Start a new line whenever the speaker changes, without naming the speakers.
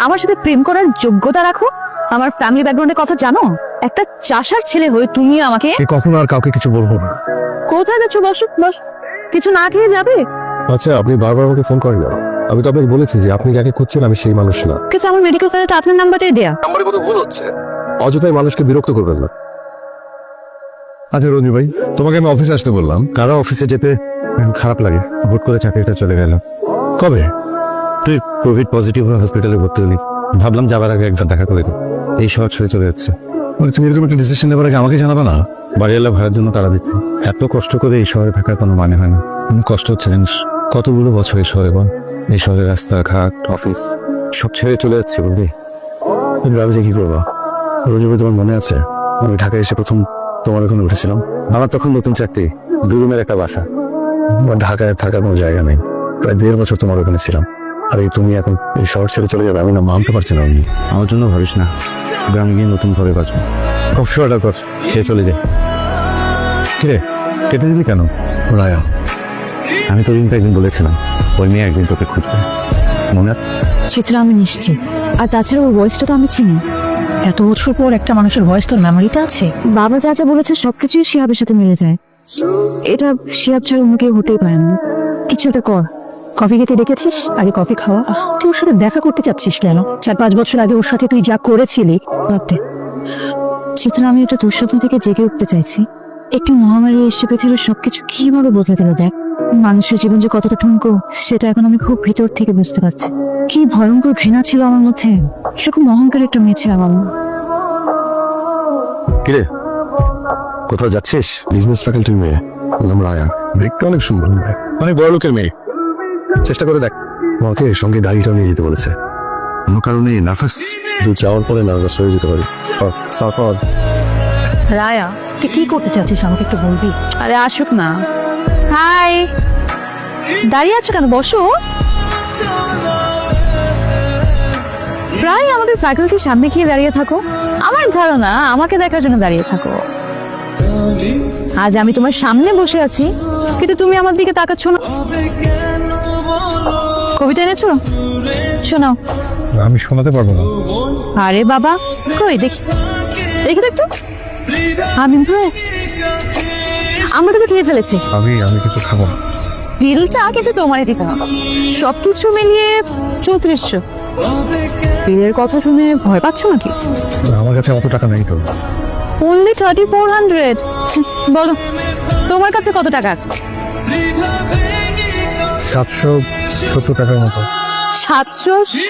আমার সাথে প্রেম করার যোগ্যতা রাখো? আমার ফ্যামিলি ব্যাকগ্রাউন্ডের কথা জানো? একটা চাষার ছেলে হয়ে তুমি আমাকে
কখনো আর কাউকে কিছু বলবো না।
কোথায় যাচ্ছ? বসো বস। কিছু না খেয়ে যাবে?
আচ্ছা, আপনি বারবার আমাকে ফোন করেন না। আমি তো আপনাকে বলেছি যে আপনি যাকে খুঁজছেন আমি সেই মানুষ না।
কিন্তু আমার মেডিকেল কলেজে আপনার নাম্বারটাই দেয়া।
নাম্বারে কত ভুল হচ্ছে। অযথাই মানুষকে বিরক্ত করবেন না। আচ্ছা রঞ্জু ভাই, তোমাকে আমি অফিসে আসতে বললাম। কারো অফিসে যেতে খারাপ লাগে। হুট করে চাকরিটা চলে গেল। কবে? তুই কোভিড পজিটিভ হয়ে হসপিটালে ভর্তি হলি। ভাবলাম যাবার আগে একবার দেখা করে দিই। এই শহর ছেড়ে চলে যাচ্ছে। তুমি এরকম একটা ডিসিশন নেবার আগে আমাকে জানাবে না? বাড়িওয়ালা ভাড়ার জন্য তারা দিচ্ছে। এত কষ্ট করে এই শহরে থাকার কোনো মানে হয় না। কষ্ট হচ্ছে জানিস? কতগুলো বছর এই শহরে বল। এই শহরের রাস্তাঘাট, অফিস সব ছেড়ে চলে যাচ্ছে বুঝলি। তুমি ভাবে যে কি করবো? রঞ্জু ভাই, তোমার মনে আছে আমি ঢাকায় এসে প্রথম তোমার ওখানে উঠেছিলাম? আমার তখন নতুন চাকরি, 2 রুমের একটা বাসা। আমার ঢাকায় থাকার কোনো জায়গা নেই। প্রায় 1.5 বছর তোমার ওখানে ছিলাম। আর এই তুমি এখন এই শহর ছেড়ে চলে যাবে, আমি না মানতে পারছি না। আমি আমার জন্য ভাবিস না, গ্রামে গিয়ে নতুন ঘরে বাঁচবো। কফি অর্ডার কর, খেয়ে চলে যাই। কিরে কেটে দিলি কেন? রায়া, আমি তো কিন্তু একদিন বলেছিলাম ওই মেয়ে একদিন তোকে খুঁজবে, মনে আছে?
চিত্রা আমি নিশ্চিত। আর তাছাড়া ওর ভয়েসটা তো আমি চিনি।
এত বছর পর একটা মানুষের ভয়েস তোর মেমোরিতে আছে?
বাবা যা বলেছে সবকিছুই শিহাবের সাথে মিলে যায়। এটা শিহাব ছাড়া অন্য কেউ হতেই পারে না। কিছু একটা কর।
কফি খেতে দেখেছিস? আগে কফি খাওয়া। তুই ওর সাথে দেখা করতে চাচ্ছিস কেন? 4-5 বছর আগে ওর সাথে তুই যা করেছিলি।
ভাবতে চিত্রা, আমি একটা দুঃস্বপ্ন থেকে জেগে উঠতে চাইছি। একটি মহামারী এসে পৃথিবীর সবকিছু কিভাবে বদলে দিল দেখ। মানুষের জীবন যে কতটা ঠুনকো সেটা এখন আমি খুব ভিতর থেকে বুঝতে পারছি। কি ভয়ঙ্কর ঘৃণা ছিল আমার মধ্যে। এরকম অহংকার একটা মেয়ে ছিল আমার।
কিরে কোথাও যাচ্ছিস? বিজনেস ফ্যাকাল্টির মেয়ে, নাম রায়া। দেখতে অনেক সুন্দর, অনেক বড় লোকের মেয়ে। চেষ্টা করে দেখ। আমাকে সঙ্গে গাড়িটাও নিয়ে যেতে বলেছে। কোনো কারণে নার্ভাস, তুই যাওয়ার পরে নার্ভাস হয়ে যেতে পারি। তারপর
রায়া, তুই কি করতে চাচ্ছিস আমাকে একটু বলবি?
আরে আসুক না। হাই, দাঁড়িয়ে আছো কেন? বসো। প্রায় আমাদের ফ্যাকাল্টির সামনে গিয়ে দাঁড়িয়ে থাকো। আমার ধারণা আমাকে দেখার জন্য দাঁড়িয়ে থাকো। আজ আমি তোমার সামনে বসে আছি কিন্তু তুমি আমার দিকে তাকাচ্ছ না। কবিতা এনেছো? শোনাও।
আমি শোনাতে পারবো না।
আরে বাবা, কই দেখি দেখি তো একটু। আমি ইমপ্রেসড। আমরা তো খেয়ে ফেলেছি।
আমি কিছু খাবো না।
বিলটা কিন্তু তোমারই দিতে হবে। সবকিছু মিলিয়ে 3400। বিলের কথা শুনে ভয় পাচ্ছ নাকি?
আমার কাছে অত টাকা নেই তো।
অনলি 3400। বলো তোমার কাছে কত টাকা আছে?
770 টাকার মতো।
700